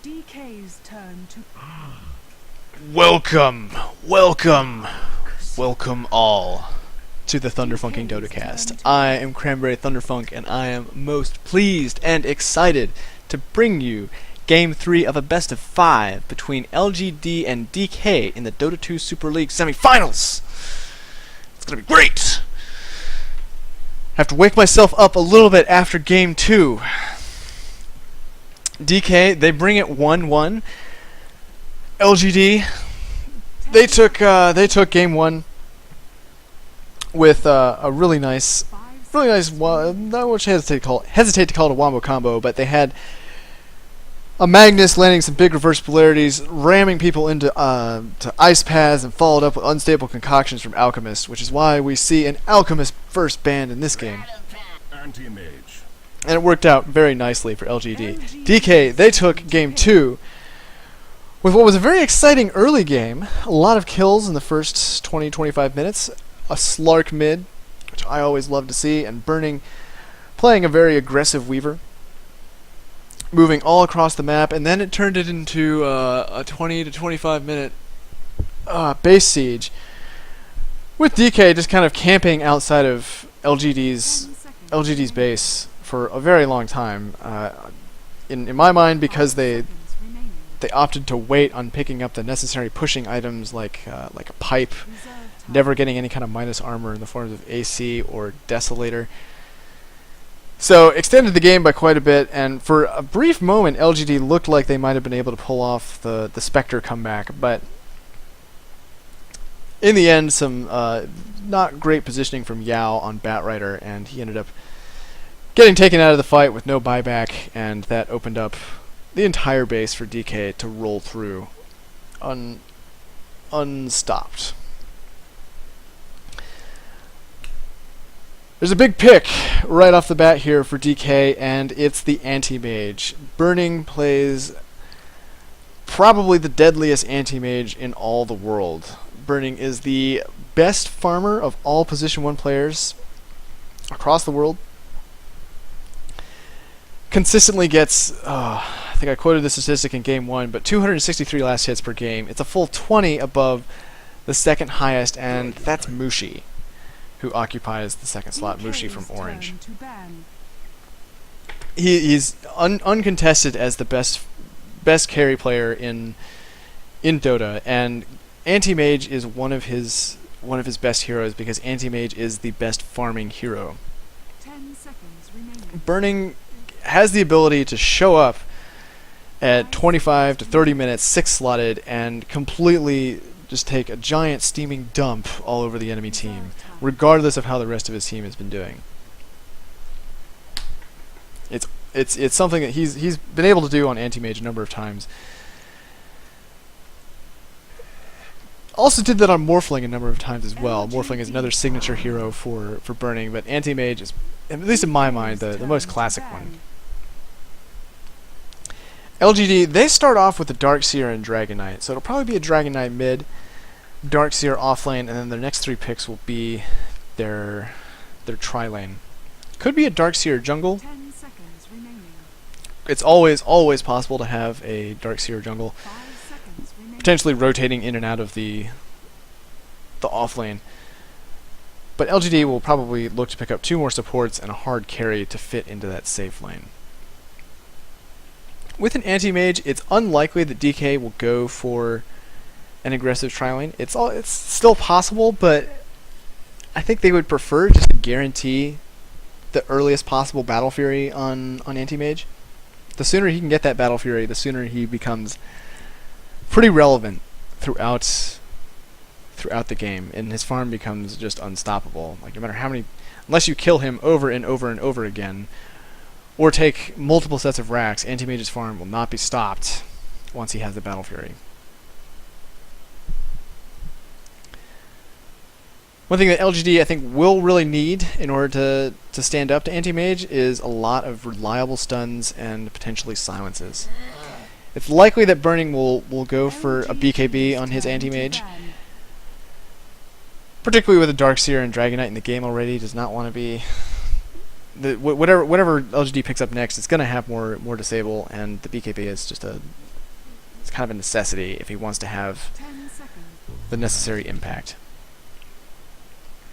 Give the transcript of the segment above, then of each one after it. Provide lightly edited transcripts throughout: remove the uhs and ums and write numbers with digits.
DK's turn to... Welcome all to the Thunderfunking DotAcast. I am Cranberry Thunderfunk, and I am most pleased and excited to bring you Game 3 of a best of 5 between LGD and DK in the Dota 2 Super League semifinals. It's gonna be great. I have to wake myself up a little bit after Game 2. DK, they bring it 1-1. LGD, they took Game 1 with a really nice, not much hesitate to call it a wombo combo, but they had a Magnus landing some big reverse polarities, ramming people into to ice paths, and followed up with unstable concoctions from Alchemist, which is why we see an Alchemist first banned in this game. And it worked out very nicely for LGD. DK, they took Game 2 with what was a very exciting early game. A lot of kills in the first 20-25 minutes. A Slark mid, which I always love to see, and Burning playing a very aggressive Weaver, moving all across the map, and then it turned it into a 20 to 25 minute base siege, with DK just kind of camping outside of LGD's base for a very long time. In my mind, because they opted to wait on picking up the necessary pushing items like a pipe, never getting any kind of minus armor in the forms of AC or Desolator. So extended the game by quite a bit, and for a brief moment LGD looked like they might have been able to pull off the Spectre comeback, but in the end some not great positioning from Yao on Batrider, and he ended up getting taken out of the fight with no buyback, and that opened up the entire base for DK to roll through unstopped. There's a big pick right off the bat here for DK, and it's the anti-mage. Burning plays probably the deadliest anti-mage in all the world. Burning is the best farmer of all position 1 players across the world. Consistently gets, I think I quoted the statistic in Game 1, but 263 last hits per game. It's a full 20 above the second highest, and that's Mushi, who occupies the second slot. Mushi from Orange. He's uncontested as the best carry player in Dota, and Anti-Mage is one of his best heroes because Anti-Mage is the best farming hero. 10 seconds remaining. Burning has the ability to show up at 25 to 30 minutes 6-slotted and completely just take a giant steaming dump all over the enemy team, regardless of how the rest of his team has been doing. It's something that he's been able to do on Anti-Mage a number of times. Also did that on Morphling a number of times as well. Morphling is another signature hero for Burning, but Anti-Mage is, at least in my mind, the most classic one. LGD, they start off with the Darkseer and Dragon Knight, so it'll probably be a Dragon Knight mid, Darkseer offlane, and then their next 3 picks will be their tri-lane. Could be a Darkseer jungle. 10 seconds remaining. It's always possible to have a Darkseer jungle, 5 seconds remaining. potentially rotating in and out of the offlane. But LGD will probably look to pick up 2 more supports and a hard carry to fit into that safe lane. With an anti-mage, it's unlikely that DK will go for an aggressive tri-lane. It's still possible, but I think they would prefer just to guarantee the earliest possible Battle Fury on anti-mage. The sooner he can get that Battle Fury, the sooner he becomes pretty relevant throughout the game, and his farm becomes just unstoppable. Like, no matter how many, unless you kill him over and over and over again, or take multiple sets of racks, Anti-Mage's farm will not be stopped once he has the Battle Fury. One thing that LGD I think will really need in order to stand up to Anti-Mage is a lot of reliable stuns and potentially silences. It's likely that Burning will go for a BKB on his Anti-Mage, particularly with a Darkseer and Dragonite in the game already, does not want to be... whatever LGD picks up next, it's going to have more disable, and the BKB is just it's kind of a necessity if he wants to have 10 seconds. the necessary impact.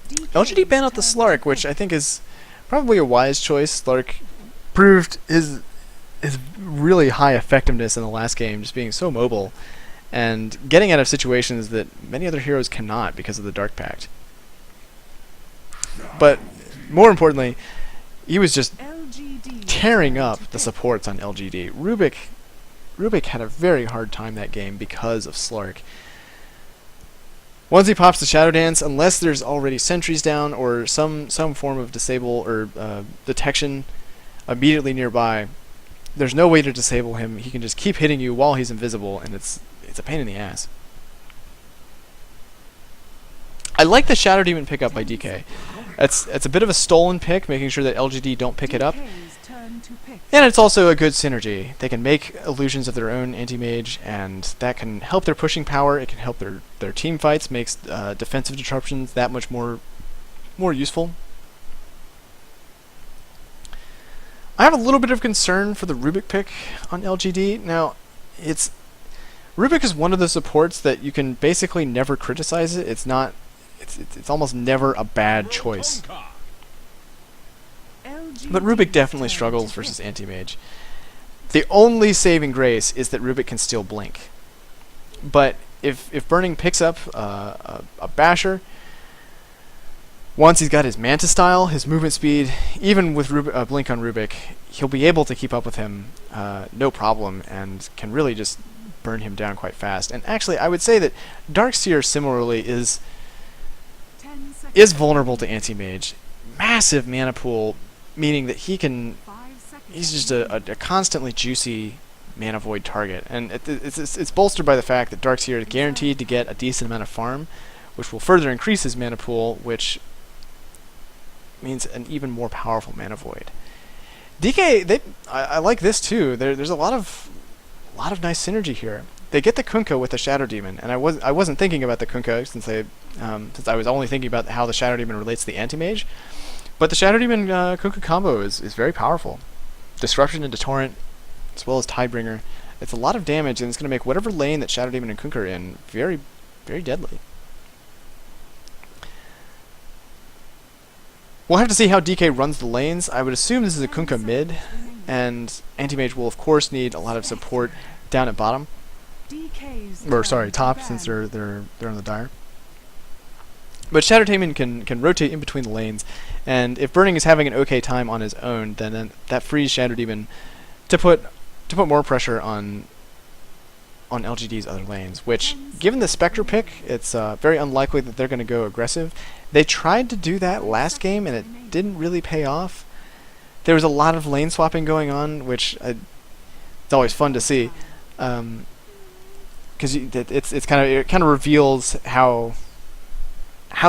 DK's LGD banned out the turn Slark, to which pick. I think is probably a wise choice. Slark proved his really high effectiveness in the last game, just being so mobile and getting out of situations that many other heroes cannot because of the Dark Pact. But more importantly, he was just LGD tearing turn up to the pick. supports on LGD. Rubik had a very hard time that game because of Slark. Once he pops the Shadow Dance, unless there's already sentries down or some form of disable or detection immediately nearby, there's no way to disable him. He can just keep hitting you while he's invisible, and it's a pain in the ass. I like the Shadow Demon pickup by DK. It's a bit of a stolen pick, making sure that LGD don't pick it up. DK's turn to pick. And it's also a good synergy. They can make illusions of their own anti-mage, and that can help their pushing power. It can help their team fights, makes defensive disruptions that much more useful. I have a little bit of concern for the Rubik pick on LGD. Now, Rubik is one of the supports that you can basically never criticize it. It's almost never a bad choice. But Rubik definitely struggles versus anti-mage. The only saving grace is that Rubik can still blink. But if Burning picks up a basher, once he's got his Manta style, his movement speed, even with blink on Rubik, he'll be able to keep up with him no problem and can really just burn him down quite fast. And actually, I would say that Darkseer similarly is vulnerable to anti-mage. Massive mana pool, meaning that he's just a constantly juicy mana void target, and it's bolstered by the fact that Darkseer is guaranteed to get a decent amount of farm, which will further increase his mana pool, which means an even more powerful mana void. DK, I like this too. There's a lot of nice synergy here. They get the Kunkka with the Shadow Demon, and I wasn't thinking about the Kunkka since I was only thinking about how the Shadow Demon relates to the Anti-Mage. But the Shadow Demon Kunkka combo is very powerful. Disruption into Torrent, as well as Tidebringer. It's a lot of damage, and it's going to make whatever lane that Shadow Demon and Kunkka are in very, very deadly. We'll have to see how DK runs the lanes. I would assume this is a Kunkka mid, and Anti-Mage will of course need a lot of support down at bottom. Or sorry, top, since they're on the Dire. But Shadow Demon can rotate in between the lanes, and if Burning is having an okay time on his own, then that frees Shadow Demon to put more pressure on LGD's other lanes, which, given the Spectre pick, it's very unlikely that they're going to go aggressive. They tried to do that last game, and it didn't really pay off. There was a lot of lane swapping going on, which it's always fun to see, because it kind of reveals how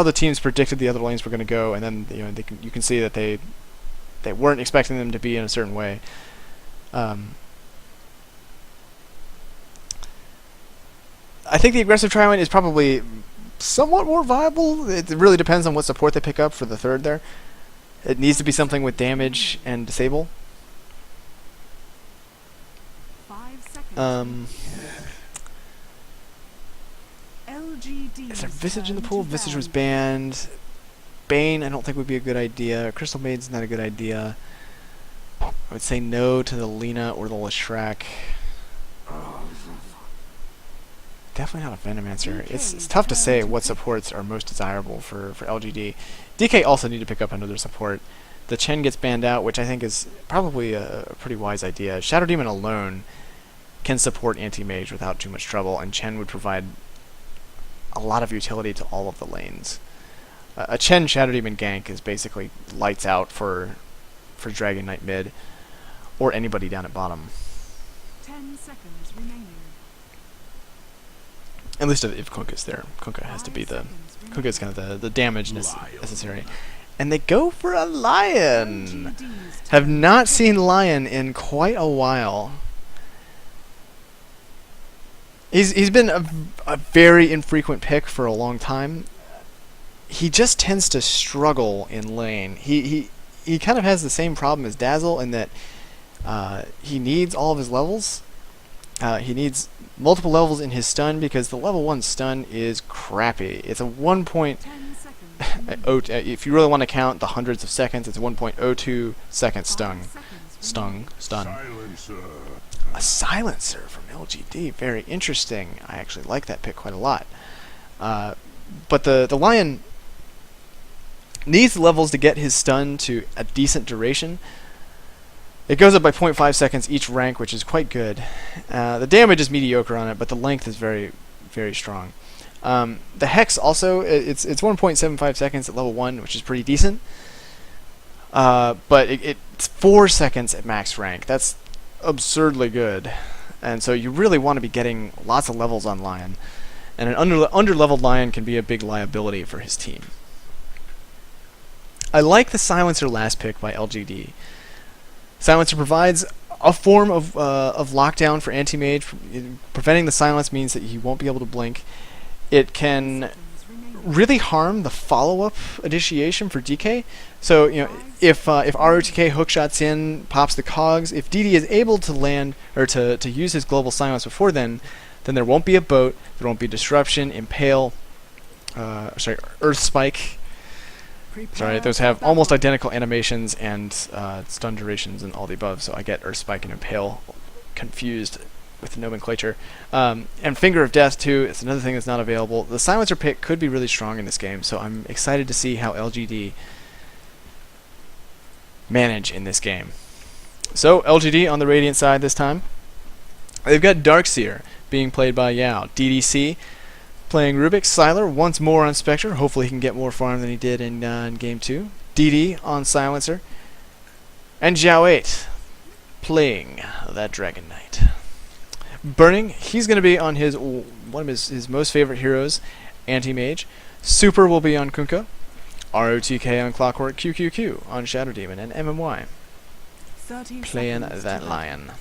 the teams predicted the other lanes were going to go, and then you can see that they weren't expecting them to be in a certain way. I think the aggressive Triwine is probably somewhat more viable. It really depends on what support they pick up for the third there. It needs to be something with damage and disable. 5 seconds. Is there Visage in the pool? Visage was banned. Bane I don't think would be a good idea. Crystal Maid's not a good idea. I would say no to the Lina or the Leshrac. Definitely not a Venomancer. It's tough to say what supports are most desirable for LGD. DK also need to pick up another support. The Chen gets banned out, which I think is probably a pretty wise idea. Shadow Demon alone can support Anti-Mage without too much trouble, and Chen would provide a lot of utility to all of the lanes. A Chen Shadow Demon gank is basically lights out for Dragon Knight mid, or anybody down at bottom. 10 seconds remaining. At least if Kunkka's there. Kunkka has to be Kunkka's kind of the damage necessary. And they go for a Lion! Have not seen Lion in quite a while. He's been a very infrequent pick for a long time. he just tends to struggle in lane. He kind of has the same problem as Dazzle in that he needs all of his levels. He needs multiple levels in his stun because the level 1 stun is crappy. It's a 1. 10 seconds. If you really want to count the hundreds of seconds, it's a 1.02 second stun. Stun. Silencer. A silencer from LGD. Very interesting. I actually like that pick quite a lot. But the Lion needs the levels to get his stun to a decent duration. It goes up by 0.5 seconds each rank, which is quite good. The damage is mediocre on it, but the length is very, very strong. The Hex also, it's 1.75 seconds at level 1, which is pretty decent. But it's 4 seconds at max rank. That's absurdly good. And so you really want to be getting lots of levels on Lion. And an under-leveled Lion can be a big liability for his team. I like the Silencer last pick by LGD. Silencer provides a form of lockdown for anti-mage. Preventing the silence means that he won't be able to blink. It can really harm the follow-up initiation for DK. So, you know, if rotk hookshots in, pops the cogs, if DD is able to land or to use his global silence before then there won't be a boat, there won't be disruption, impale, earth spike. Sorry, those have almost identical animations and stun durations and all the above, so I get Earth Spike and Impale confused with the nomenclature. And Finger of Death, too, is another thing that's not available. The Silencer pick could be really strong in this game, so I'm excited to see how LGD manage in this game. So, LGD on the Radiant side this time. They've got Darkseer being played by Yao. DDC playing Rubik. Sylar once more on Spectre. Hopefully he can get more farm than he did in Game 2. DD on Silencer. And Zhao 8 playing that Dragon Knight. Burning, he's going to be on one of his most favorite heroes, Anti-Mage. Super will be on Kunkka. ROTK on Clockwork. QQQ on Shadow Demon. And MMY playing that Lion.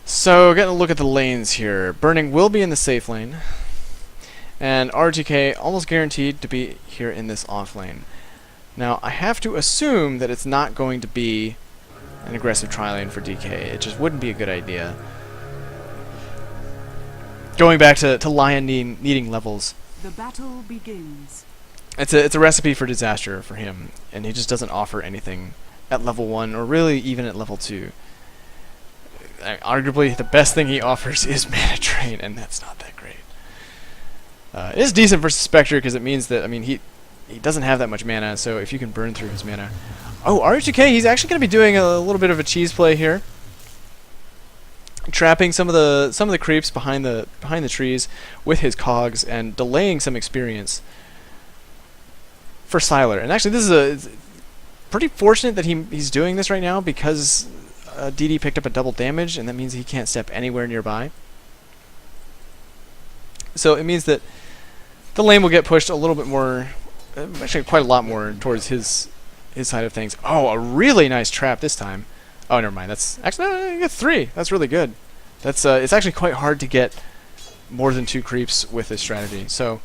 So, getting a look at the lanes here. Burning will be in the safe lane. And RTK almost guaranteed to be here in this off lane. Now, I have to assume that it's not going to be an aggressive tri-lane for DK. It just wouldn't be a good idea. Going back to Lion needing levels. The battle begins. It's a recipe for disaster for him. And he just doesn't offer anything at level 1 or really even at level 2. Arguably, the best thing he offers is Mana Drain, and that's not that great. It is decent versus Spectre because it means that, I mean, he doesn't have that much mana, so if you can burn through his mana. Oh, RHK, he's actually going to be doing a little bit of a cheese play here. Trapping some of the creeps behind the trees with his cogs and delaying some experience for Sylar. And actually, this is pretty fortunate that he's doing this right now because DD picked up a double damage, and that means he can't step anywhere nearby. So it means that the lane will get pushed a little bit more, actually quite a lot more towards his side of things. Oh, a really nice trap this time. Oh, never mind. That's actually you get 3. That's really good. That's it's actually quite hard to get more than 2 creeps with this strategy. So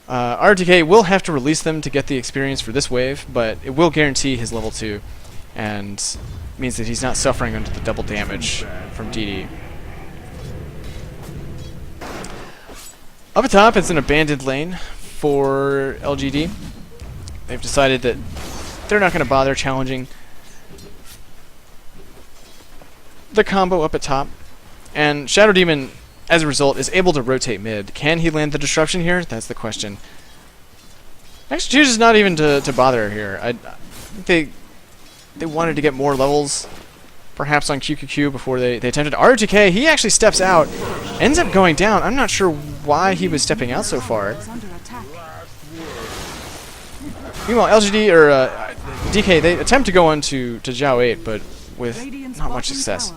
RTK will have to release them to get the experience for this wave, but it will guarantee his level 2. And means that he's not suffering under the double damage from DD. Up atop, it's an abandoned lane for LGD. They've decided that they're not going to bother challenging the combo up at top. And Shadow Demon, as a result, is able to rotate mid. Can he land the disruption here? That's the question. Actually chooses not even to bother here. I think they wanted to get more levels, perhaps on QQQ before they attempted RTK. He actually steps out, ends up going down. I'm not sure why he was stepping out so far. Meanwhile, LGD or DK, they attempt to go on to Zhao 8, but with not much success.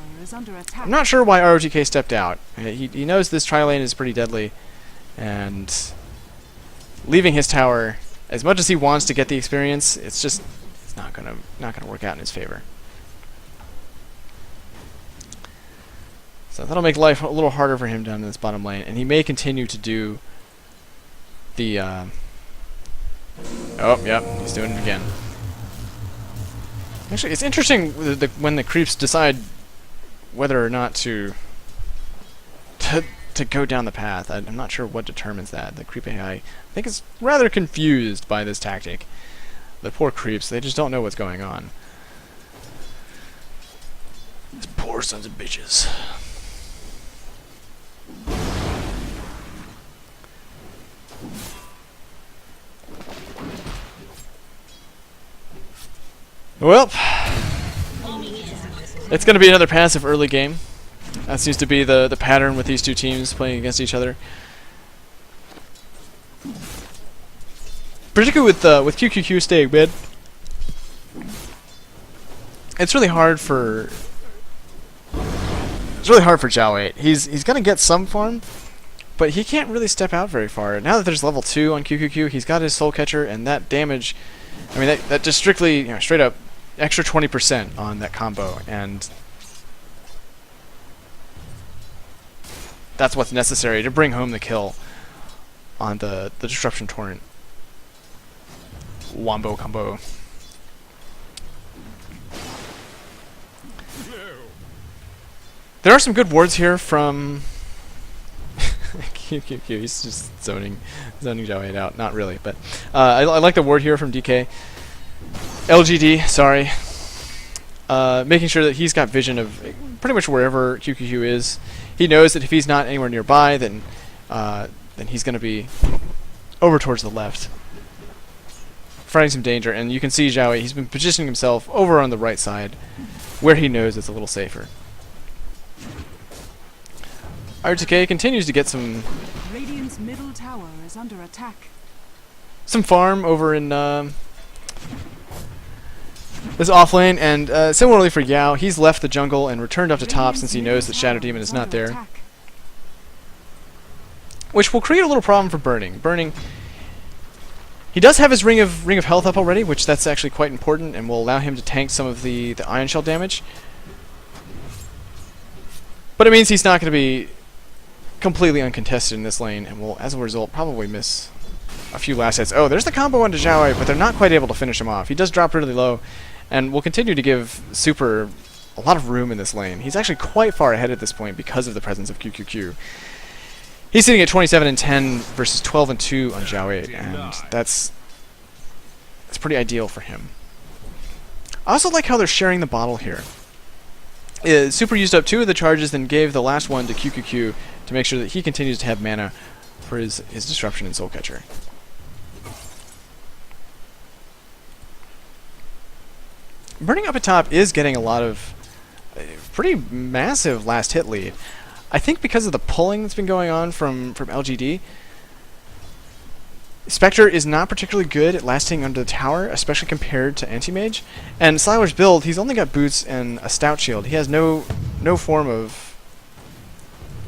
I'm not sure why ROTK stepped out. He knows this tri-lane is pretty deadly, and leaving his tower, as much as he wants to get the experience, it's not gonna work out in his favor. So that'll make life a little harder for him down in this bottom lane, and he may continue to do the... Oh, yep, he's doing it again. Actually, it's interesting when the creeps decide whether or not to go down the path. I'm not sure what determines that. The creep AI, I think, is rather confused by this tactic. The poor creeps, they just don't know what's going on. These poor sons of bitches. Well, it's going to be another passive early game. That seems to be the pattern with these two teams playing against each other. Particularly with QQQ staying mid, it's really hard for Zhao 8. He's going to get some farm, but he can't really step out very far. Now that there's level 2 on QQQ, he's got his soul catcher, and that damage, I mean, that just strictly, straight up extra 20% on that combo, and that's what's necessary to bring home the kill on the Disruption Torrent Wombo combo. There are some good wards here from QQQ. He's just zoning Zhao 8 out. Not really, but I like the ward here from DK. LGD, sorry. Making sure that he's got vision of pretty much wherever QQQ is. He knows that if he's not anywhere nearby, then he's going to be over towards the left, fighting some danger. And you can see Zhao 8, he's been positioning himself over on the right side, where he knows it's a little safer. rotk continues to get some Radiant's middle tower is under attack. some farm over in this off lane, and similarly for Yao, he's left the jungle and returned up to top since he knows that Shadow Demon is not there, which will create a little problem for Burning. He does have his ring of health up already, which that's actually quite important and will allow him to tank some of the Ion Shell damage. But it means he's not going to be completely uncontested in this lane, and will, as a result, probably miss a few last hits. Oh, there's the combo onto Zhao 8, but they're not quite able to finish him off. He does drop really low, and will continue to give Super a lot of room in this lane. He's actually quite far ahead at this point because of the presence of QQQ. He's sitting at 27 and 10 versus 12 and 2 on Zhao 8, and that's pretty ideal for him. I also like how they're sharing the bottle here. Super used up 2 of the charges, then gave the last one to QQQ to make sure that he continues to have mana for his Disruption and Soul Catcher. Burning up at top is getting a lot of pretty massive last hit lead. I think because of the pulling that's been going on from LGD, Spectre is not particularly good at lasting under the tower, especially compared to Anti-Mage. And Sylar's build, he's only got boots and a stout shield. He has no form of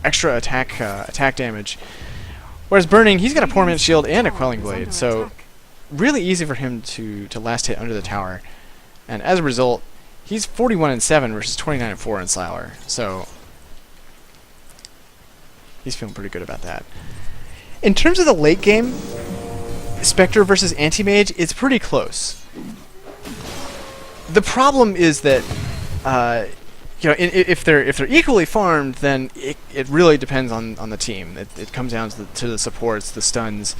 extra attack damage. Whereas Burning, he's got a Poor Man's Shield and a Quelling Blade, so really easy for him to last hit under the tower. And as a result, he's 41 and 7 versus 29 and 4 in Sylar. So he's feeling pretty good about that. In terms of the late game, Spectre versus Anti-Mage, it's pretty close. The problem is that if they're equally farmed, then it really depends on the team. It comes down to the supports, the stuns,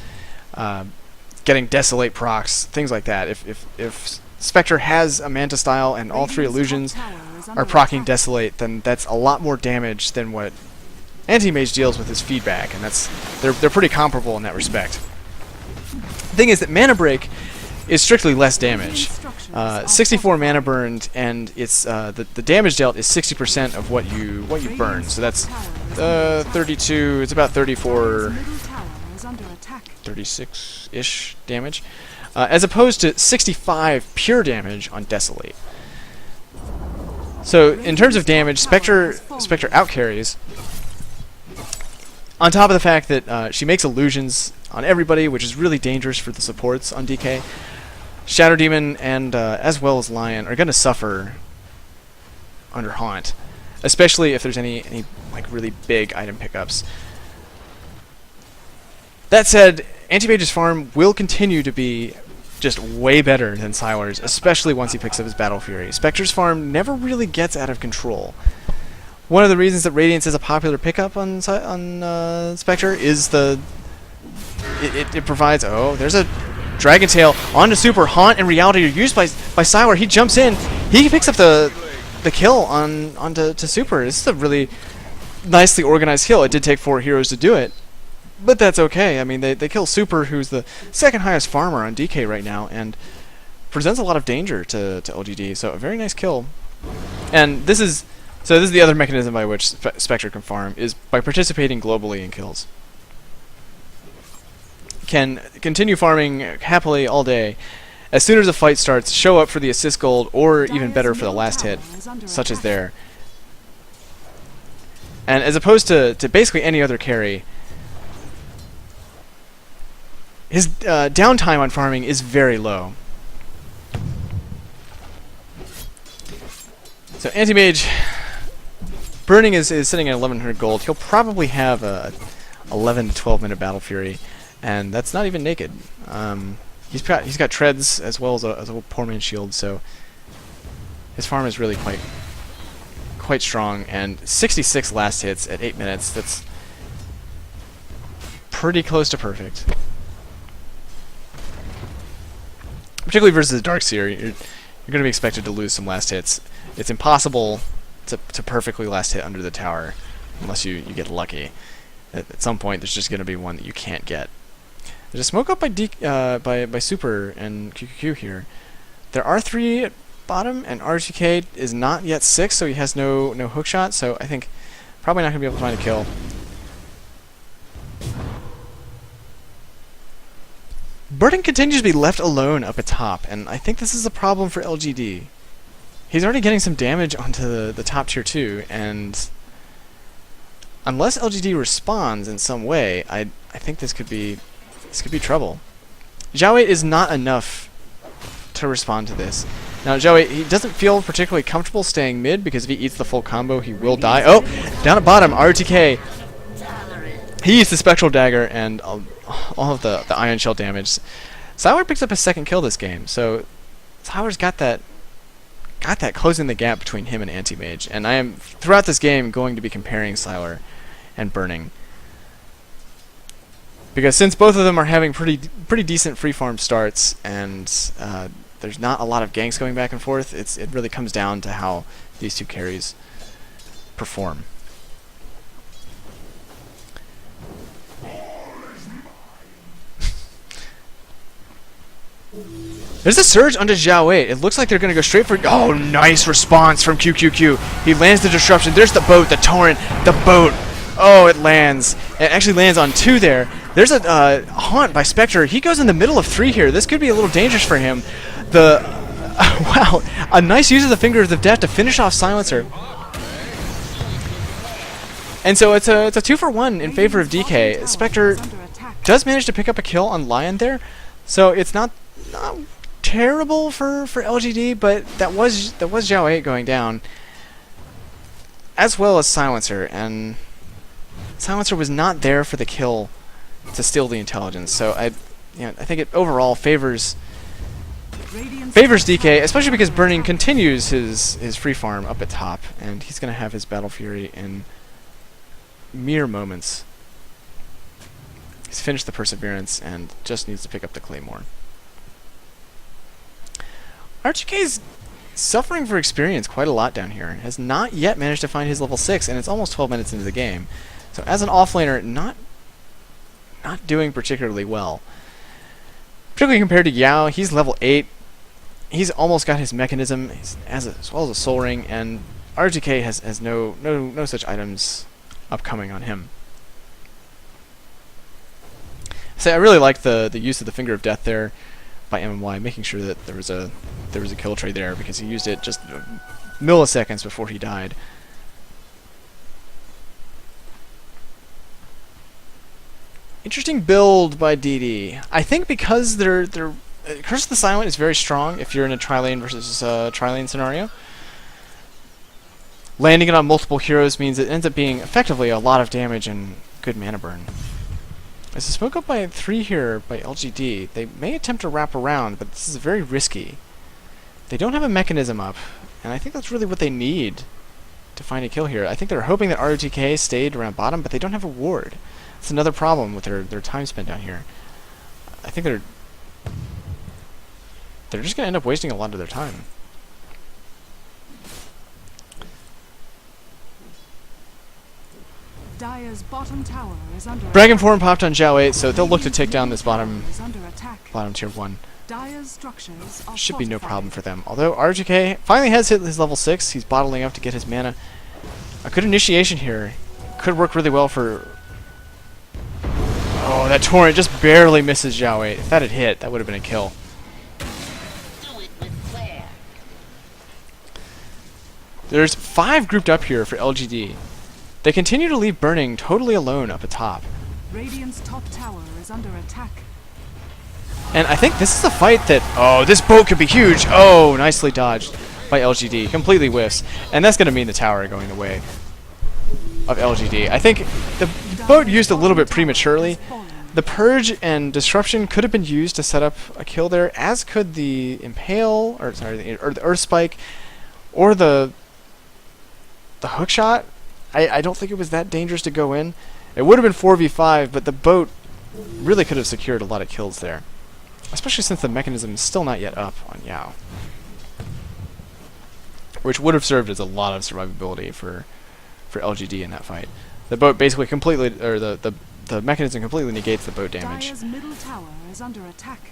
getting Desolate procs, things like that. If Spectre has a Manta style and all 3 illusions are proccing Desolate, then that's a lot more damage than what Anti-Mage deals with his feedback, and they're pretty comparable in that respect. The thing is that Mana Break is strictly less damage. 64 mana burned, and it's the damage dealt is 60% of what you burn. So that's 32. It's about 34, 36-ish damage, as opposed to 65 pure damage on Desolate. So in terms of damage, Spectre outcarries. On top of the fact that she makes illusions on everybody, which is really dangerous for the supports on DK. Shadow Demon and as well as Lion are going to suffer under Haunt. especially if there's any like really big item pickups. That said, Anti-Mage's farm will continue to be just way better than Sylar's, especially once he picks up his Battle Fury. Spectre's farm never really gets out of control. One of the reasons that Radiance is a popular pickup on Spectre is it provides... Oh, there's a Dragon Tail onto Super. Haunt and Reality are used by Sylar. He jumps in. He picks up the kill onto Super. This is a really nicely organized kill. It did take 4 heroes to do it, but that's okay. I mean, they kill Super, who's the second highest farmer on DK right now, and presents a lot of danger to LGD. So a very nice kill. And this is the other mechanism by which Spectre can farm, is by participating globally in kills. Can continue farming happily all day. As soon as a fight starts, show up for the assist gold, or even better for the last hit, such as there. And as opposed to basically any other carry, his downtime on farming is very low. So Anti-Mage, Burning is sitting at 1100 gold. He'll probably have a 11 to 12 minute Battle Fury, and that's not even naked. He's got treads as well as a poor man's shield, so his farm is really quite strong. And 66 last hits at 8 minutes. That's pretty close to perfect. Particularly versus the Darkseer, you're going to be expected to lose some last hits. It's impossible to perfectly last hit under the tower unless you get lucky. At some point, there's just going to be one that you can't get. There's a smoke up by Super and QQQ here. There are 3 at bottom, and rotk is not yet 6, so he has no hook shot. So I think probably not going to be able to find a kill. Burden continues to be left alone up at top, and I think this is a problem for LGD. He's already getting some damage onto the top tier 2, and unless LGD responds in some way, I think this could be trouble. Xiaowei is not enough to respond to this. Now Xiaowei, he doesn't feel particularly comfortable staying mid, because if he eats the full combo, he will die. Oh, down at bottom, rotk. He used the Spectral Dagger and all of the Ion Shell damage. Sylar picks up his second kill this game, so Sylar's got that closing the gap between him and Anti-Mage, and I am throughout this game going to be comparing Sylar and Burning, because since both of them are having pretty decent free farm starts, and there's not a lot of ganks going back and forth, it really comes down to how these two carries perform. There's a surge onto Xiaowei. It looks like they're going to go straight for... Oh, nice response from QQQ. He lands the disruption. There's the boat, the torrent, the boat. Oh, it lands. It actually lands on 2 there. There's a haunt by Spectre. He goes in the middle of 3 here. This could be a little dangerous for him. Wow, a nice use of the Fingers of Death to finish off Silencer. And so it's a 2-for-1 in favor of DK. Spectre does manage to pick up a kill on Lion there, so it's not terrible for LGD, but that was Xiaowei going down, as well as Silencer, and Silencer was not there for the kill to steal the intelligence. So I think it overall favors DK, especially because Burning continues his free farm up at top, and he's going to have his Battle Fury in mere moments. He's finished the Perseverance and just needs to pick up the Claymore. rotk is suffering for experience quite a lot down here. Has not yet managed to find his level 6, and it's almost 12 minutes into the game. So as an offlaner, not doing particularly well. Particularly compared to Yao, he's level 8. He's almost got his mechanism, as well as a soul ring, and rotk has no such items upcoming on him. So I really like the use of the Finger of Death there by MMY, making sure that there was a kill tray there, because he used it just milliseconds before he died. Interesting build by DD. I think because Curse of the Silent is very strong if you're in a tri-lane versus tri-lane scenario. landing it on multiple heroes means it ends up being effectively a lot of damage and good mana burn. There's a smoke up by 3 here by LGD. They may attempt to wrap around, but this is very risky. They don't have a mechanism up, and I think that's really what they need to find a kill here. I think they're hoping that rotk stayed around bottom, but they don't have a ward. It's another problem with their time spent down here. I think they're just going to end up wasting a lot of their time. Dire's bottom tower is under Dragon Form popped on Zhao 8, so they'll look to take down this bottom attack. tier 1. Dire's structures are Should be no fortified. problem for them. Although rotk finally has hit his level 6, he's bottling up to get his mana. A good initiation here. Could work really well for... Oh, that torrent just barely misses Zhao 8. If that had hit, that would have been a kill. There's 5 grouped up here for LGD. They continue to leave Burning totally alone up atop. Radiant's top tower is under attack. And I think this is a fight that... Oh, this boat could be huge! Oh, nicely dodged by LGD. Completely whiffs. And that's going to mean the tower going the way of LGD. I think the boat used a little bit prematurely. The Purge and Disruption could have been used to set up a kill there, as could the Impale, or sorry, or the Earth Spike, or the Hookshot. I don't think it was that dangerous to go in. It would have been 4v5, but the boat really could have secured a lot of kills there. Especially since the mechanism is still not yet up on Yao. Which would have served as a lot of survivability for LGD in that fight. The boat basically completely, or the mechanism completely negates the boat damage. Dire's middle tower is under attack.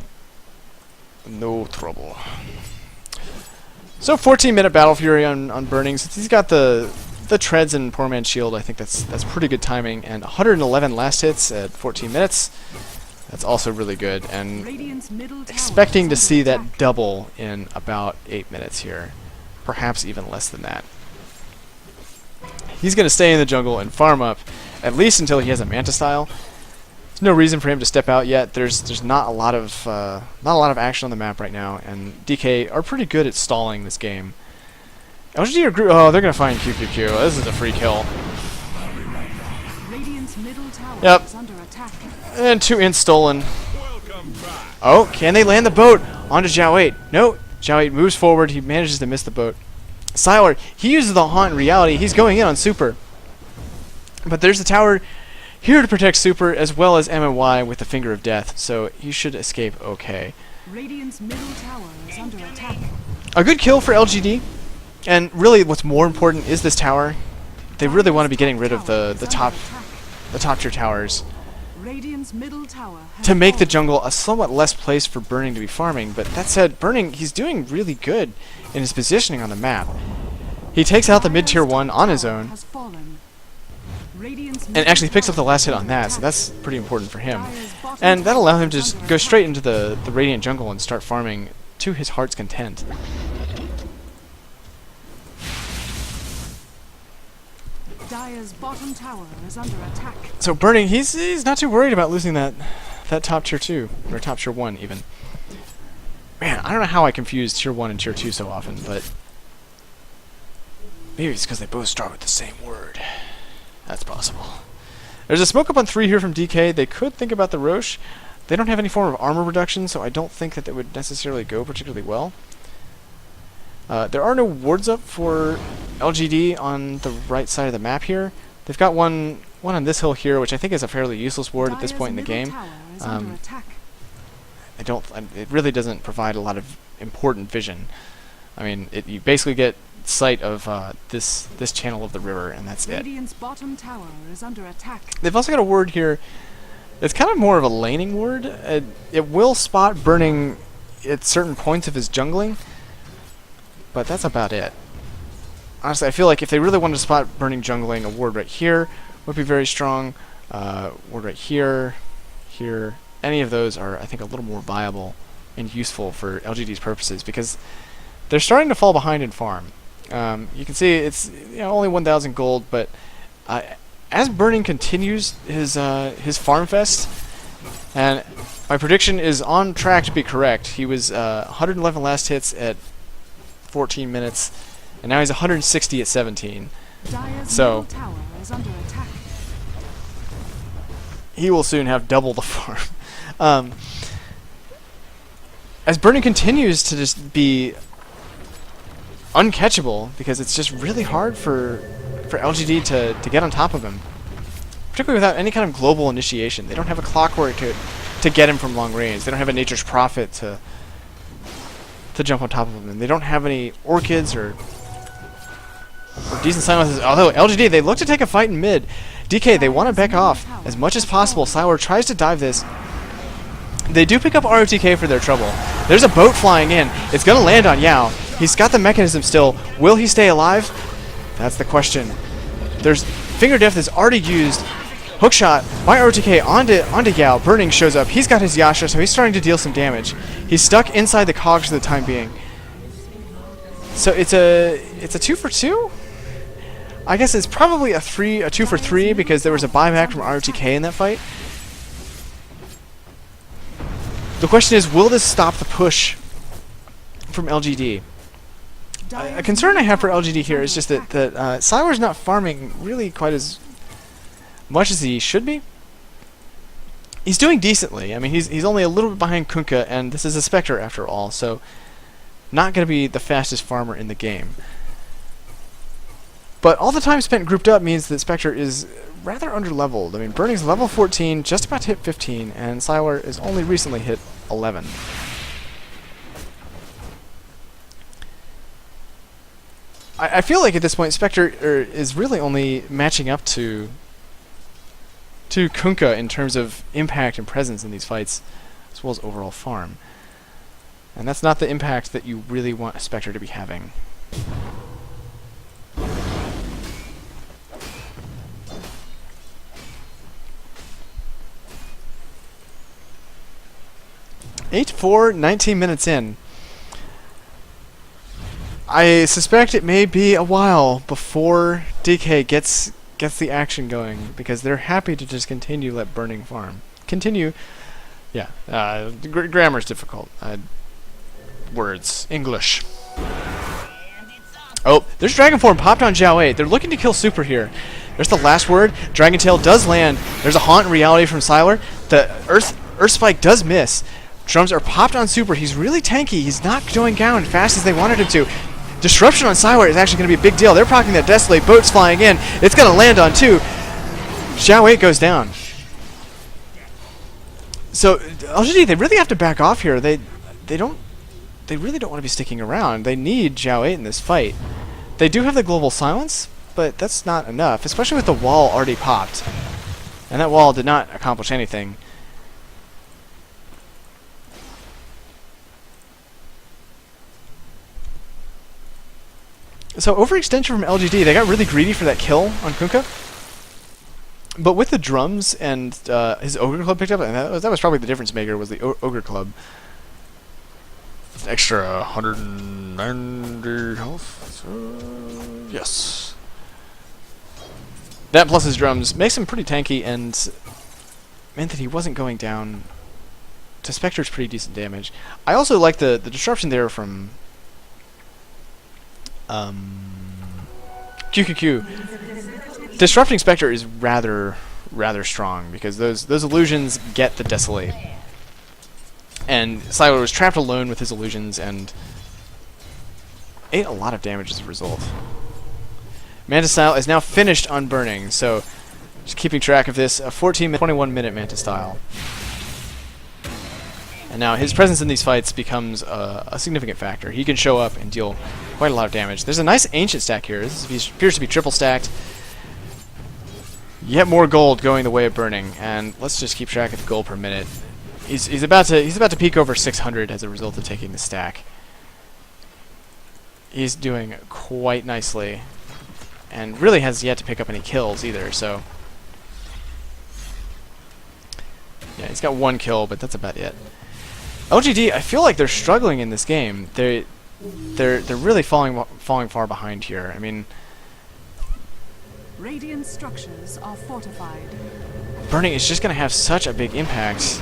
No trouble. So 14-minute Battle Fury on Burning. Since he's got the treads and Poor Man's Shield, I think that's pretty good timing. And 111 last hits at 14 minutes. That's also really good. And Radiant's middle tower expecting to is see under that attack. double in about 8 minutes here. Perhaps even less than that. He's going to stay in the jungle and farm up, at least until he has a Manta style. There's no reason for him to step out yet. There's not a lot of action on the map right now, and DK are pretty good at stalling this game. LGD are oh, they're gonna find QQQ. This is a free kill. Radiant's middle tower Yep. is under attack. And 2 ints stolen. Oh, can they land the boat onto Zhao 8? No, Zhao 8 moves forward. He manages to miss the boat. Sylar, he uses the Haunt in reality. He's going in on Super. But there's the tower here to protect Super, as well as MMY with the Finger of Death, so he should escape okay. Radiant's middle tower is under attack. A good kill for LGD, and really what's more important is this tower. They really want to be getting rid of the top tier towers Radiant's middle tower has to make the fallen. jungle a somewhat less place for Burning to be farming. But that said, Burning, he's doing really good in his positioning on the map. He takes out the mid tier 1 on his own, Has fallen. Radiant's and middle actually picks up the tower last is hit on under that, so attack. that's pretty important for him. Dire's bottom And that'll allow tower him to is just under go attack. straight into the Radiant jungle and start farming to his heart's content. Dire's bottom tower is under attack. So Burning, he's not too worried about losing that top tier 2, or top tier 1 even. Man, I don't know how I confuse tier 1 and tier 2 so often, but maybe it's because they both start with the same word. That's possible. There's a smoke up on 3 here from DK. They could think about the Roche. They don't have any form of armor reduction, so I don't think that they would necessarily go particularly well. There are no wards up for LGD on the right side of the map here. They've got one on this hill here, which I think is a fairly useless ward at this Dire's point in the middle game. tower is under attack. It really doesn't provide a lot of important vision. I mean, you basically get sight of this channel of the river, and that's it. Radiant's bottom tower is under attack. They've also got a ward here. It's kind of more of a laning ward. It will spot Burning at certain points of his jungling, but that's about it. Honestly, I feel like if they really wanted to spot Burning jungling, a ward right here would be very strong. Ward right here, here. Any of those are, I think, a little more viable and useful for LGD's purposes, because they're starting to fall behind in farm. You can see it's only 1,000 gold, but as Burning continues his farm fest, and my prediction is on track to be correct. He was 111 last hits at 14 minutes, and now he's 160 at 17. Dire's So middle tower is under attack. he will soon have double the farm. As burning continues to just be uncatchable, because it's just really hard for LGD to get on top of him. Particularly without any kind of global initiation. They don't have a clockwork to get him from long range. They don't have a nature's prophet to jump on top of him. And they don't have any orchids or decent silences. Although LGD, they look to take a fight in mid. DK, they want to back off as much as possible. sylar tries to dive this. They do pick up ROTK for their trouble. There's a boat flying in. It's going to land on Yao. He's got the mechanism still. Will he stay alive? That's the question. There's Finger Death is already used. Hookshot by ROTK onto Yao. Burning shows up. He's got his Yasha, so he's starting to deal some damage. He's stuck inside the cogs for the time being. So it's a 2 for 2? I guess it's probably a 2 for 3 because there was a buyback from ROTK in that fight. The question is, will this stop the push from LGD? A concern I have for LGD here is just that sylar's not farming really quite as much as he should be. He's doing decently. I mean, he's only a little bit behind Kunkka, and this is a Spectre after all, so not going to be the fastest farmer in the game. But all the time spent grouped up means that Spectre is rather underleveled. I mean, Burning's level 14, just about to hit 15, and sylar is only recently hit 11. I feel like at this point Spectre is really only matching up to Kunkka in terms of impact and presence in these fights, as well as overall farm. And that's not the impact that you really want a Spectre to be having. Eight 4, 19 minutes in. I suspect it may be a while before DK gets the action going, because they're happy to just continue let Burning farm. Continue. Yeah. Grammar's difficult. Words. English. Oh, there's Dragon Form popped on Zhao 8. They're looking to kill Super here. There's the last word. Dragon Tail does land. There's a Haunt in reality from sylar. The Earth Spike does miss. Drums are popped on Super. He's really tanky. He's not going down as fast as they wanted him to. Disruption on sylar is actually going to be a big deal. They're proccing that Desolate. Boat's flying in. It's going to land on 2. Zhao 8 goes down. So LGD, they really have to back off here. They really don't want to be sticking around. They need Zhao 8 in this fight. They do have the global silence, but that's not enough, especially with the wall already popped. And that wall did not accomplish anything. So overextension from LGD, they got really greedy for that kill on Kunkka. But with the drums and his Ogre Club picked up, and that was probably the difference maker, was the Ogre Club. Extra 190 health. Yes. That plus his drums makes him pretty tanky, and meant that he wasn't going down to Spectre's pretty decent damage. I also like the disruption there from QQQ. Disrupting Spectre is rather strong, because those illusions get the Desolate. And sylar was trapped alone with his illusions and ate a lot of damage as a result. Mantis Style is now finished on Burning, so just keeping track of this, a 21-minute Mantis Style. And now his presence in these fights becomes a significant factor. He can show up and deal quite a lot of damage. There's a nice Ancient stack here. This appears to be triple stacked. Yet more gold going the way of Burning, and let's just keep track of the gold per minute. He's about to peak over 600 as a result of taking the stack. He's doing quite nicely, and really has yet to pick up any kills either. So yeah, he's got 1 kill, but that's about it. LGD, I feel like they're struggling in this game. They're really falling far behind here. I mean, Radiant structures are fortified. Burning is just going to have such a big impact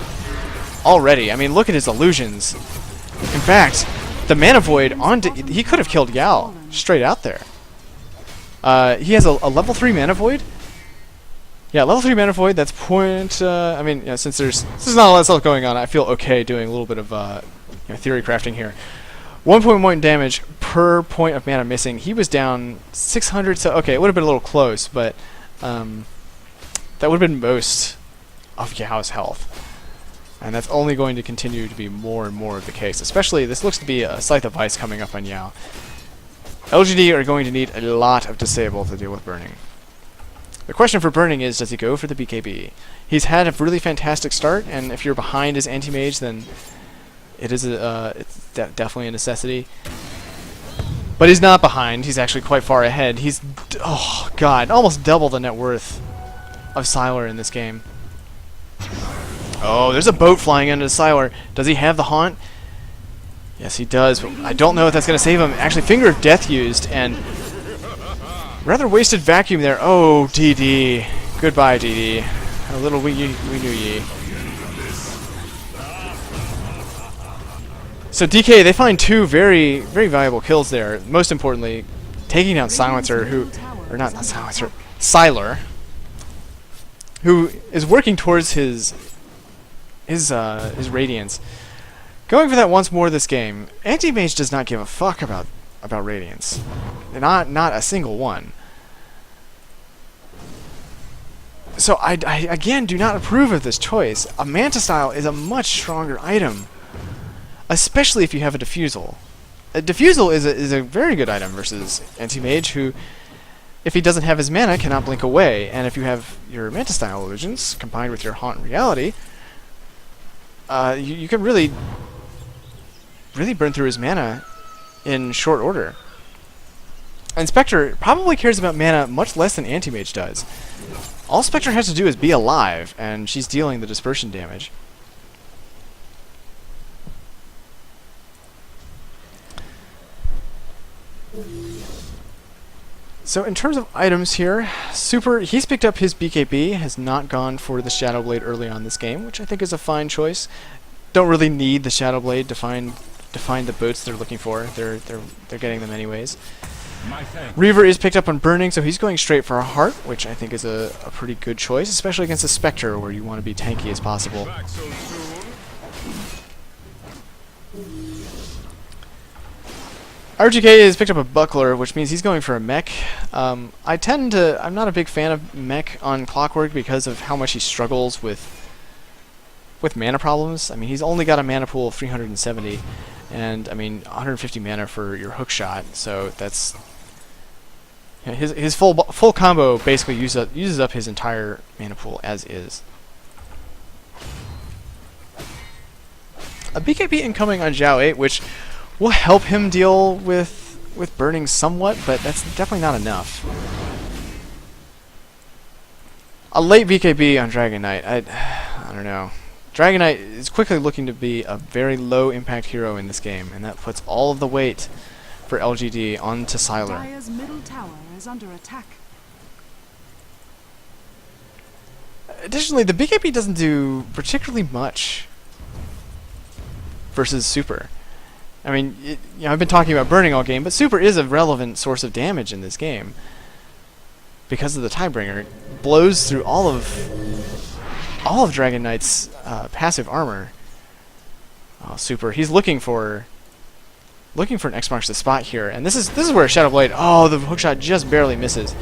already. I mean, look at his illusions. In fact, the Mana Void he could have killed Yao straight out there. He has a level 3 mana void. Yeah, level 3 mana void. That's point. I mean, yeah, since there's not a lot of stuff going on, I feel okay doing a little bit of theory crafting here. 1.1 damage per point of mana missing. He was down 600. So okay, it would have been a little close, but that would have been most of Yao's health. And that's only going to continue to be more and more of the case. Especially, this looks to be a Scythe of Ice coming up on Yao. LGD are going to need a lot of disable to deal with Burning. The question for Burning is, does he go for the BKB? He's had a really fantastic start, and if you're behind his anti-mage, then it is definitely a necessity. But he's not behind. He's actually quite far ahead. He's, oh god, almost double the net worth of Sylar in this game. Oh, there's a boat flying into Sylar. Does he have the haunt? Yes, he does, but I don't know if that's going to save him. Actually, Finger of Death used, and rather wasted vacuum there. Oh, DD. Goodbye, DD. A little we knew ye. So DK, they find two very, very valuable kills there. Most importantly, taking down Silencer, or not Silencer, Sylar, who is working towards his Radiance. Going for that once more this game. Anti-Mage does not give a fuck about Radiance. Not a single one. So I again do not approve of this choice. A Manta Style is a much stronger item, especially if you have a Diffusal. A Diffusal is a very good item versus Anti-Mage, who, if he doesn't have his mana, cannot blink away. And if you have your Manta Style illusions combined with your Haunt Reality, you can really burn through his mana in short order. And Spectre probably cares about mana much less than Anti-Mage does. All Spectre has to do is be alive, and she's dealing the dispersion damage. So in terms of items here, Super, he's picked up his BKB, has not gone for the Shadow Blade early on this game, which I think is a fine choice. Don't really need the Shadow Blade to find the boats they're looking for. They're getting them anyways. Reaver is picked up on Burning, so he's going straight for a Heart, which I think is a pretty good choice, especially against a Spectre, where you want to be tanky as possible. RGK has picked up a Buckler, which means he's going for a mech. I'm not a big fan of mech on Clockwork because of how much he struggles with mana problems. I mean, he's only got a mana pool of 370, and I mean 150 mana for your hook shot. So that's, you know, his full combo basically uses up his entire mana pool as is. A BKB incoming on Zhao 8, which will help him deal with Burning somewhat, but that's definitely not enough. A late BKB on Dragon Knight, I don't know. Dragon Knight is quickly looking to be a very low impact hero in this game, and that puts all of the weight for LGD onto Sylar. Dire's middle tower is under attack. Additionally, the BKB doesn't do particularly much versus Super. I mean, I've been talking about Burning all game, but Super is a relevant source of damage in this game because of the Tidebringer. It blows through all of Dragon Knight's passive armor. Oh, Super! He's looking for an X marks the spot here, and this is where Shadow Blade. Oh, the hookshot just barely misses.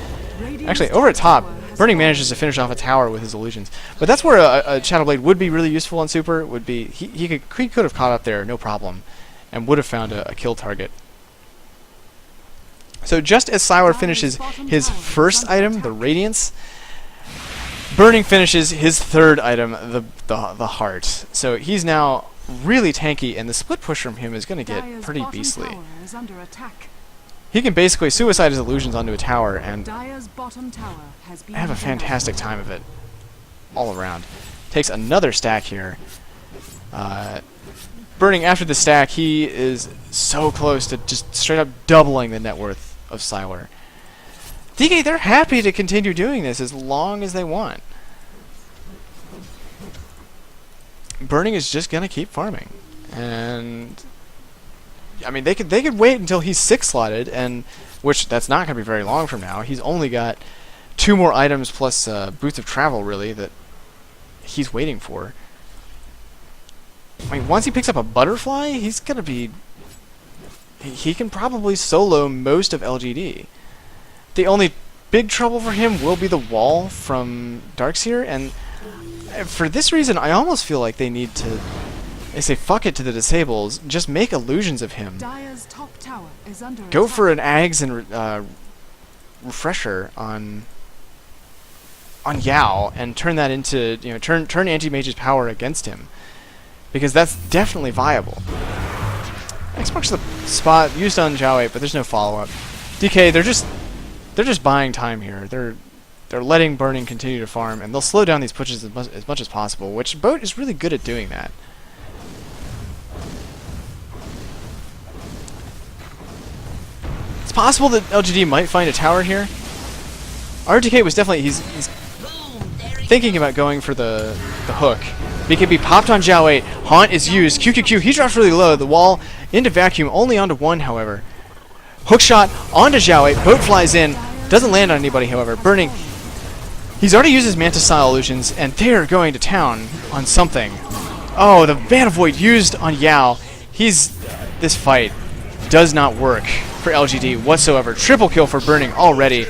Actually, over at top, Burning manages to finish off a tower with his illusions, but that's where a Shadow Blade would be really useful on Super. Would be he could have caught up there, no problem, and would have found a kill target. So just as Sylar finishes his first item, the Radiance, Burning finishes his third item, the Heart. So he's now really tanky, and the split push from him is going to get pretty beastly. He can basically suicide his illusions onto a tower and have a fantastic time of it all around. Takes another stack here. Burning after the stack, he is so close to just straight up doubling the net worth of Sylar. DK, they're happy to continue doing this as long as they want. Burning is just gonna keep farming, and I mean they could wait until he's 6 slotted and which that's not going to be very long from now. He's only got 2 more items plus Boots of Travel, really, that he's waiting for. I mean, once he picks up a Butterfly, he's going to be... He can probably solo most of LGD. The only big trouble for him will be the wall from Darkseer, and for this reason, I almost feel like they need to... They say, fuck it to the disables, just make illusions of him. Dire's top tower is under Go attack. for an Ags and Refresher on Yao, and turn that into, you know, turn Anti-Mage's power against him. Because that's definitely viable. Xbox the spot used on Zhao 8, but there's no follow-up. DK, they're just buying time here. They're letting Burning continue to farm, and they'll slow down these pushes as much as possible, which Boat is really good at doing that. It's possible that LGD might find a tower here. RTK was definitely he's thinking about going for the hook. BKB popped on Zhao 8. Haunt is used. QQQ, he drops really low. The wall into vacuum, only onto 1, however. Hook shot onto Zhao 8. Boat flies in. Doesn't land on anybody, however. Burning. He's already used his Manta style illusions, and they're going to town on something. Oh, the Mana Void used on Yao. This fight does not work for LGD whatsoever. Triple kill for Burning already.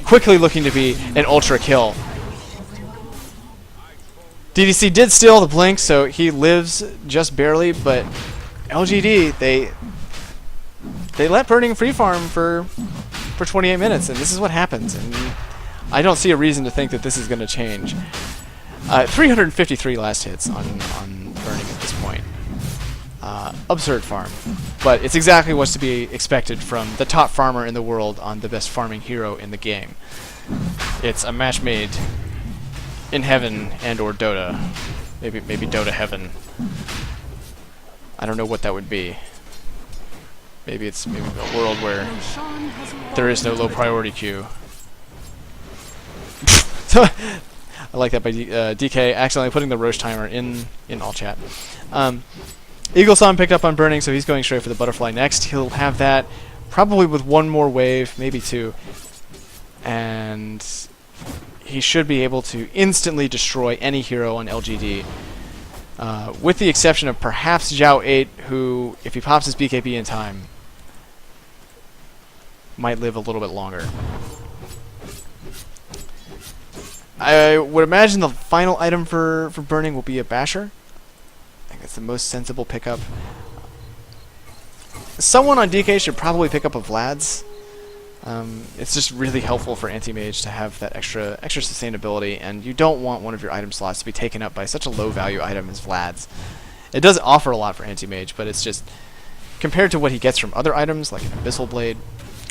Quickly looking to be an ultra kill. DDC did steal the blink, so he lives just barely, but LGD, they let Burning free farm for 28 minutes, and this is what happens. And I don't see a reason to think that this is going to change. 353 last hits on Burning at this point. Absurd farm. But it's exactly what's to be expected from the top farmer in the world on the best farming hero in the game. It's a match made in heaven and or Dota. Maybe Dota heaven. I don't know what that would be. Maybe it's a world where there is no low priority queue. I like that by DK accidentally putting the Roche timer in all chat. Eagleson picked up on Burning, so he's going straight for the Butterfly next. He'll have that probably with 1 more wave, maybe 2. And he should be able to instantly destroy any hero on LGD. With the exception of perhaps Zhao 8, who, if he pops his BKB in time, might live a little bit longer. I would imagine the final item for Burning will be a Basher. I think that's the most sensible pickup. Someone on DK should probably pick up a Vlad's. It's just really helpful for Anti-Mage to have that extra sustainability, and you don't want one of your item slots to be taken up by such a low value item as Vlad's. It does offer a lot for Anti-Mage, but it's just, compared to what he gets from other items, like an Abyssal Blade,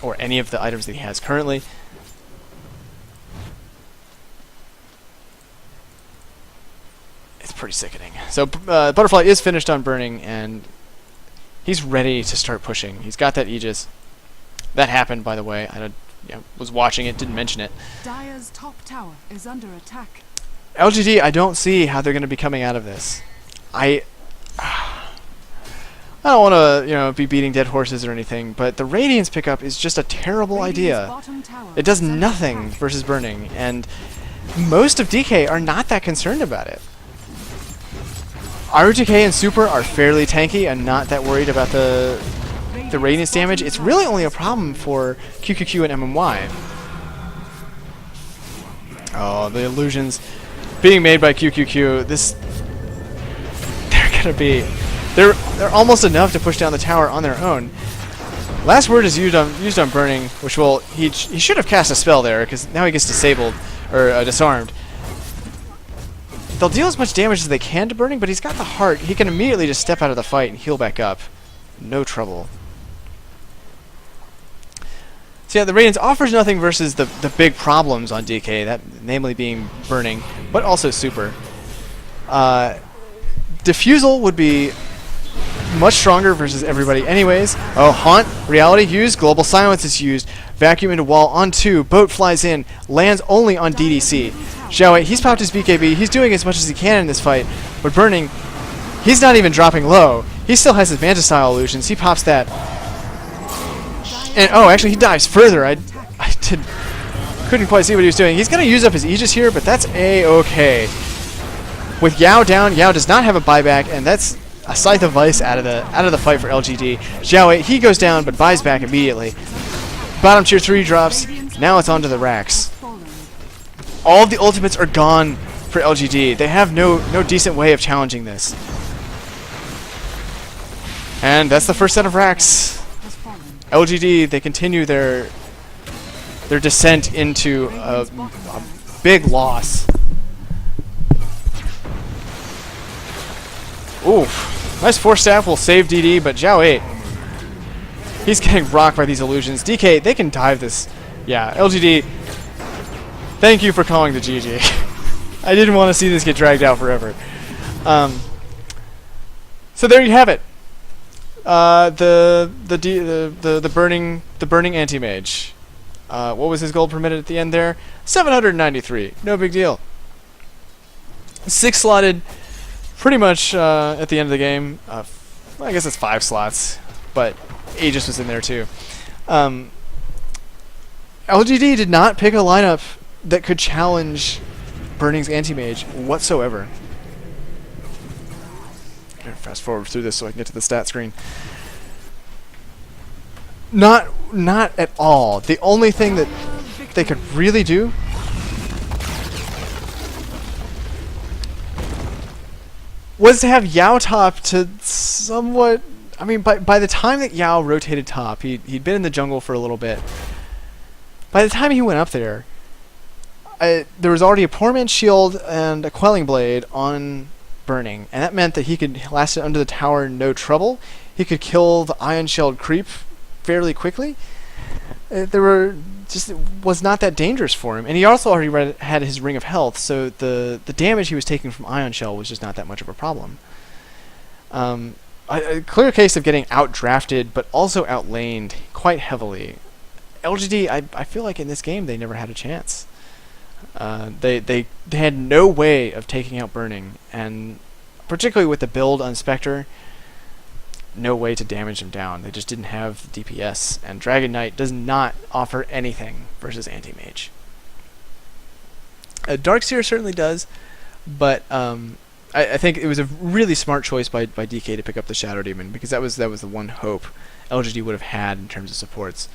or any of the items that he has currently, it's pretty sickening. So Butterfly is finished on Burning, and he's ready to start pushing. He's got that Aegis. That happened, by the way. I was watching it, didn't mention it. Dire's top tower is under attack. LGD, I don't see how they're going to be coming out of this. I don't want to, be beating dead horses or anything, but the Radiance pickup is just a terrible idea. It does nothing versus Burning, and most of DK are not that concerned about it. RTK and Super are fairly tanky and not that worried about the Radiance damage. It's really only a problem for QQQ and MMY. Oh, the illusions being made by QQQ. They're almost enough to push down the tower on their own. Last word is used on Burning, which will he should have cast a spell there, because now he gets disabled or disarmed. They'll deal as much damage as they can to Burning, but he's got the heart. He can immediately just step out of the fight and heal back up. No trouble. So yeah, the Radiance offers nothing versus the big problems on DK, that namely being Burning, but also Super. Diffusal would be much stronger versus everybody anyways. Oh, Haunt, Reality used, Global Silence is used, Vacuum into wall on 2, Boat flies in, lands only on DDC. Zhao 8, he's popped his BKB, he's doing as much as he can in this fight, but Burning, he's not even dropping low. He still has his Manta style illusions, he pops that. And oh, actually, he dives further. Couldn't quite see what he was doing. He's going to use up his Aegis here, but that's A-okay. With Yao down, Yao does not have a buyback, and that's a Scythe of Vice out of the fight for LGD. Zhao 8, he goes down, but buys back immediately. Bottom tier 3 drops. Now it's onto the racks. All of the ultimates are gone for LGD. They have no decent way of challenging this. And that's the first set of racks. LGD, they continue their descent into a big loss. Oof. Nice force staff will save DD, but Zhao 8, he's getting rocked by these illusions. DK, they can dive this. Yeah, LGD, thank you for calling the GG. I didn't want to see this get dragged out forever. So there you have it. The burning anti-mage. What was his gold per minute at the end there? 793. No big deal. 6 slotted, pretty much at the end of the game. I guess it's 5 slots, but Aegis was in there too. LGD did not pick a lineup that could challenge Burning's anti-mage whatsoever. Fast forward through this so I can get to the stat screen. Not at all. The only thing that they could really do was to have Yao top to somewhat. I mean, by the time that Yao rotated top, he'd been in the jungle for a little bit. By the time he went up there, there was already a Poor Man's Shield and a Quelling Blade on Burning, and that meant that he could last it under the tower no trouble. He could kill the Ion Shelled creep fairly quickly. It was not that dangerous for him, and he also already had his Ring of Health, so the damage he was taking from Ion Shell was just not that much of a problem. A clear case of getting outdrafted, but also outlaned quite heavily. LGD, I feel like in this game they never had a chance. They had no way of taking out Burning, and particularly with the build on Spectre, no way to damage him down. They just didn't have the DPS, and Dragon Knight does not offer anything versus Anti-Mage. Darkseer certainly does, but I think it was a really smart choice by DK to pick up the Shadow Demon, because that was the one hope LGD would have had in terms of supports.